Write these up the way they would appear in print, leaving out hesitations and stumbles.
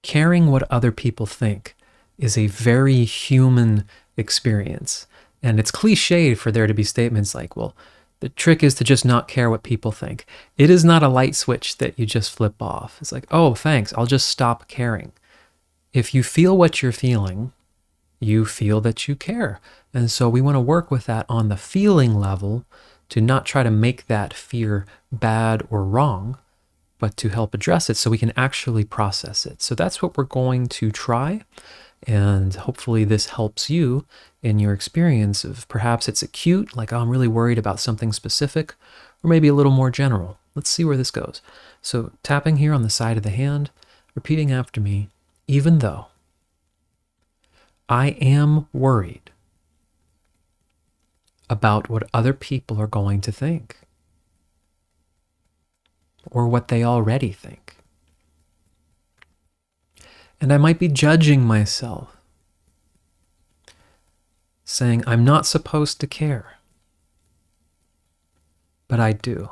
Caring what other people think is a very human experience. And it's cliche for there to be statements like, well, the trick is to just not care what people think. It is not a light switch that you just flip off. It's like, oh, thanks, I'll just stop caring. If you feel what you're feeling, you feel that you care. And so we want to work with that on the feeling level to not try to make that fear bad or wrong, but to help address it so we can actually process it. So that's what we're going to try. And hopefully this helps you in your experience of perhaps it's acute, like, oh, I'm really worried about something specific, or maybe a little more general. Let's see where this goes. So tapping here on the side of the hand, repeating after me, even though I am worried about what other people are going to think, or what they already think. And I might be judging myself, saying I'm not supposed to care, but I do.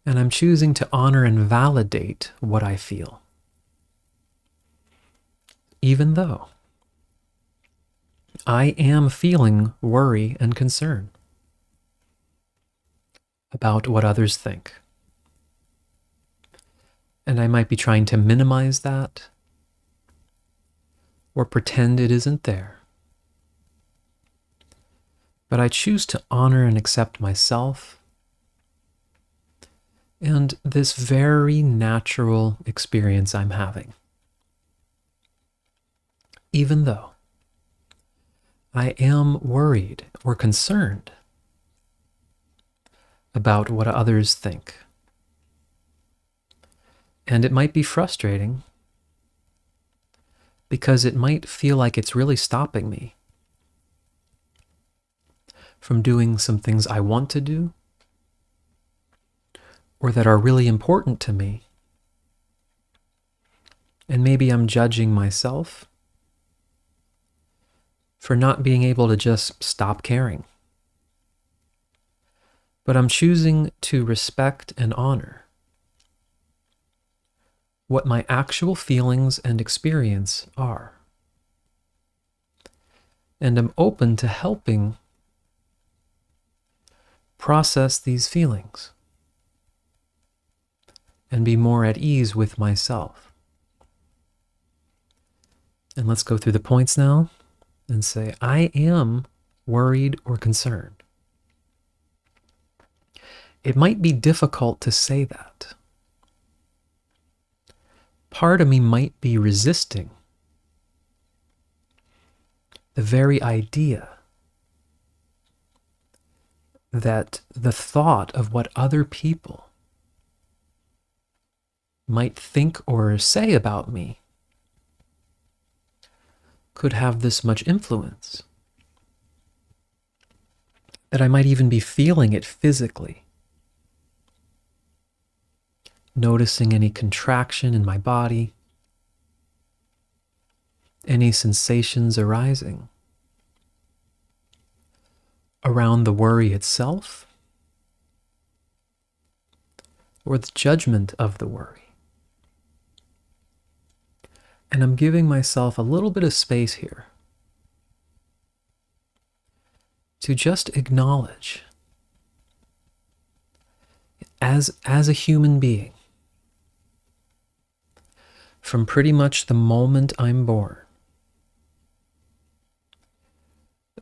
And I'm choosing to honor and validate what I feel, even though I am feeling worry and concern about what others think. And I might be trying to minimize that or pretend it isn't there. But I choose to honor and accept myself and this very natural experience I'm having, even though I am worried or concerned about what others think. And it might be frustrating because it might feel like it's really stopping me from doing some things I want to do or that are really important to me. And maybe I'm judging myself for not being able to just stop caring. But I'm choosing to respect and honor what my actual feelings and experience are. And I'm open to helping process these feelings and be more at ease with myself. And let's go through the points now and say, I am worried or concerned. It might be difficult to say that. Part of me might be resisting the very idea that the thought of what other people might think or say about me could have this much influence, that I might even be feeling it physically. Noticing any contraction in my body, any sensations arising around the worry itself or the judgment of the worry. And I'm giving myself a little bit of space here to just acknowledge as a human being, from pretty much the moment I'm born,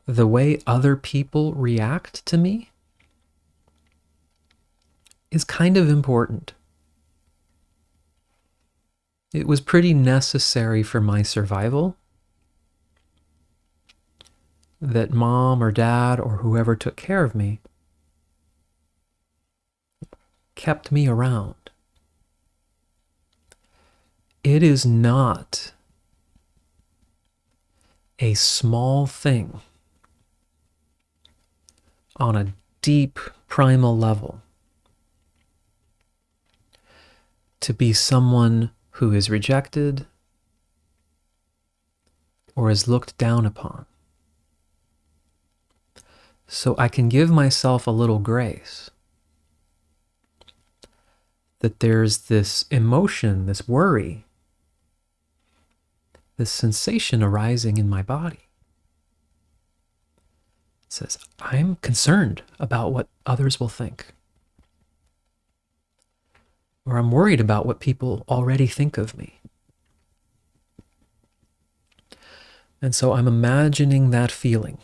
the way other people react to me is kind of important. It was pretty necessary for my survival that mom or dad or whoever took care of me kept me around. It is not a small thing on a deep primal level to be someone who is rejected or is looked down upon. So I can give myself a little grace that there's this emotion, this worry this sensation arising in my body. It says, I'm concerned about what others will think. Or I'm worried about what people already think of me. And so I'm imagining that feeling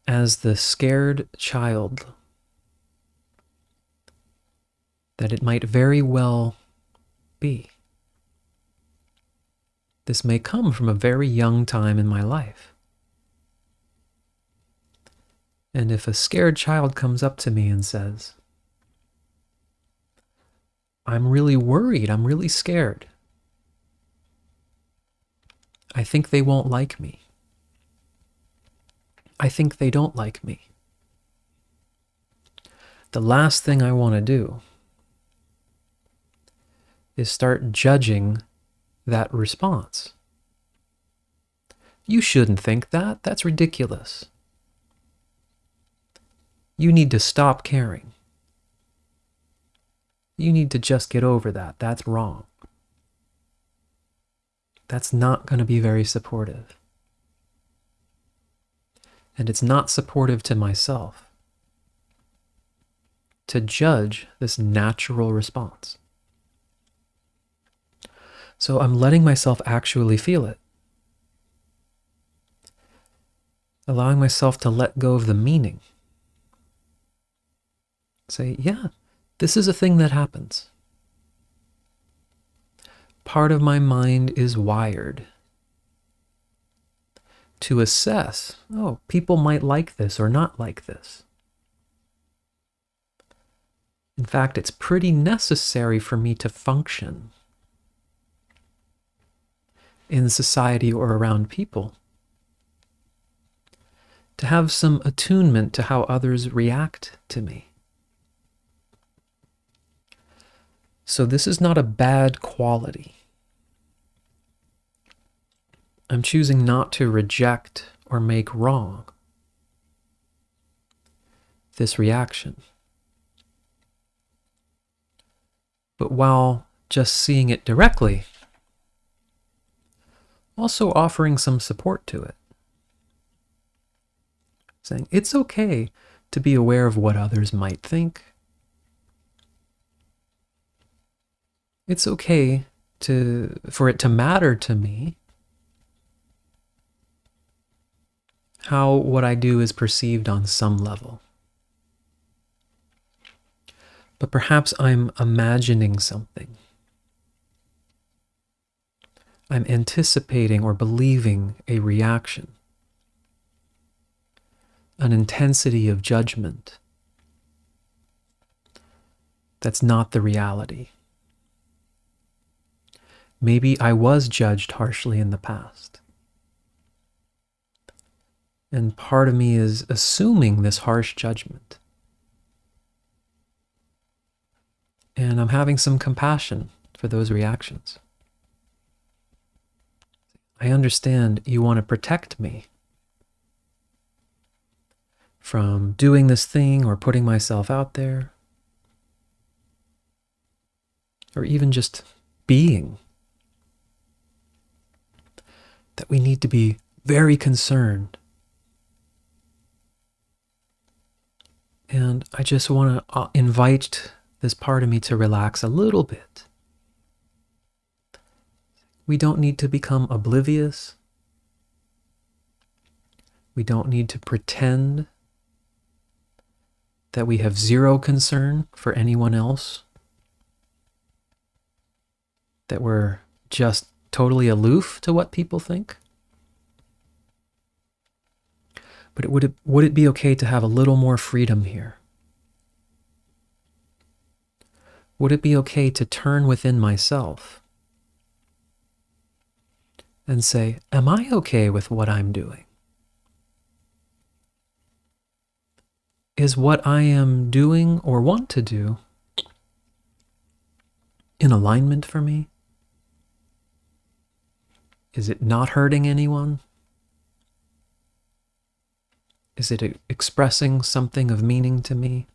as the scared child that it might very well be. This may come from a very young time in my life. And if a scared child comes up to me and says, I'm really worried, I'm really scared, I think they won't like me. I think they don't like me. The last thing I want to do is start judging that response. You shouldn't think that. That's ridiculous. You need to stop caring. You need to just get over that. That's wrong. That's not going to be very supportive. And it's not supportive to myself to judge this natural response. So I'm letting myself actually feel it. Allowing myself to let go of the meaning. Say, yeah, this is a thing that happens. Part of my mind is wired to assess, oh, people might like this or not like this. In fact, it's pretty necessary for me to function in society or around people, to have some attunement to how others react to me. So this is not a bad quality. I'm choosing not to reject or make wrong this reaction. But while just seeing it directly, also offering some support to it. Saying it's okay to be aware of what others might think. It's okay for it to matter to me how what I do is perceived on some level. But perhaps I'm imagining something. I'm anticipating or believing a reaction, an intensity of judgment that's not the reality. Maybe I was judged harshly in the past. And part of me is assuming this harsh judgment. And I'm having some compassion for those reactions. I understand you want to protect me from doing this thing or putting myself out there, or even just being. That we need to be very concerned. And I just want to invite this part of me to relax a little bit. We don't need to become oblivious. We don't need to pretend that we have zero concern for anyone else, that we're just totally aloof to what people think. But would it be okay to have a little more freedom here? Would it be okay to turn within myself and say, am I okay with what I'm doing? Is what I am doing or want to do in alignment for me? Is it not hurting anyone? Is it expressing something of meaning to me?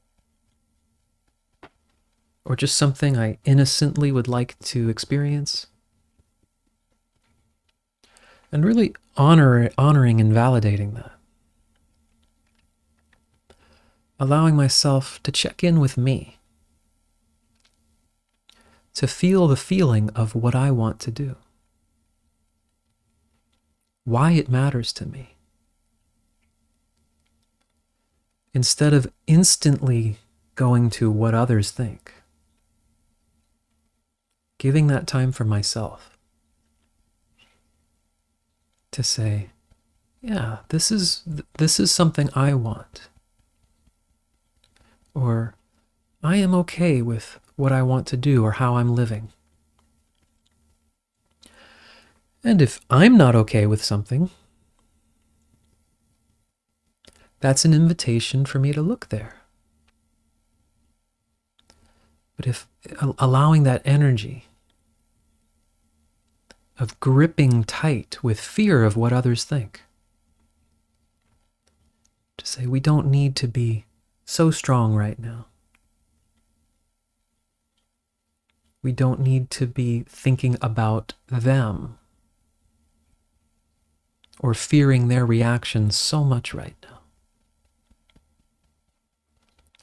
Or just something I innocently would like to experience? And really honoring and validating that. Allowing myself to check in with me, to feel the feeling of what I want to do, why it matters to me, instead of instantly going to what others think. Giving that time for myself to say, yeah, this is something I want. Or I am okay with what I want to do or how I'm living. And if I'm not okay with something, that's an invitation for me to look there. But if allowing that energy of gripping tight with fear of what others think, to say we don't need to be so strong right now. We don't need to be thinking about them or fearing their reactions so much right now.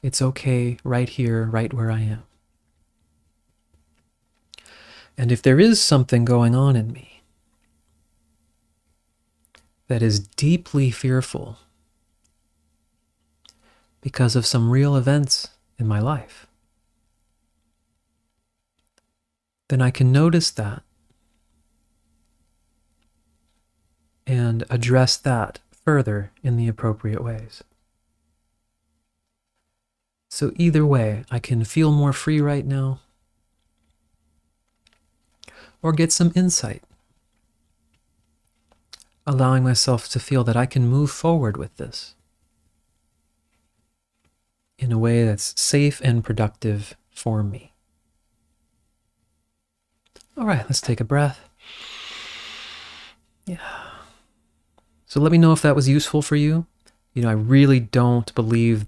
It's okay right here, right where I am. And if there is something going on in me that is deeply fearful because of some real events in my life, then I can notice that and address that further in the appropriate ways. So either way, I can feel more free right now or get some insight, allowing myself to feel that I can move forward with this in a way that's safe and productive for me. All right, let's take a breath. Yeah. So let me know if that was useful for you. I really don't believe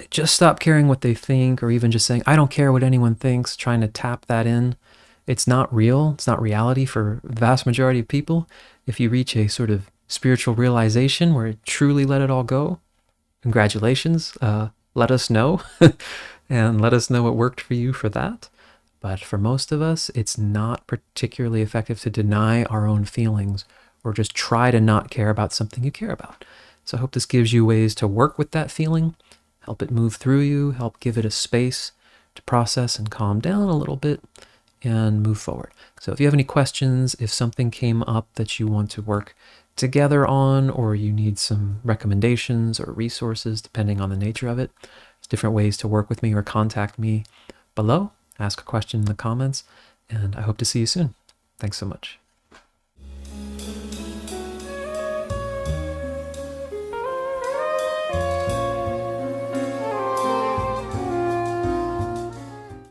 just stop caring what they think, or even just saying, I don't care what anyone thinks, trying to tap that in. It's not real. It's not reality for the vast majority of people. If you reach a sort of spiritual realization where you truly let it all go, congratulations. Let us know and let us know what worked for you for that. But for most of us, it's not particularly effective to deny our own feelings or just try to not care about something you care about. So I hope this gives you ways to work with that feeling, help it move through you, help give it a space to process and calm down a little bit and move forward. So if you have any questions, if something came up that you want to work together on, or you need some recommendations or resources, depending on the nature of it, there's different ways to work with me or contact me below. Ask a question in the comments, and I hope to see you soon. Thanks so much.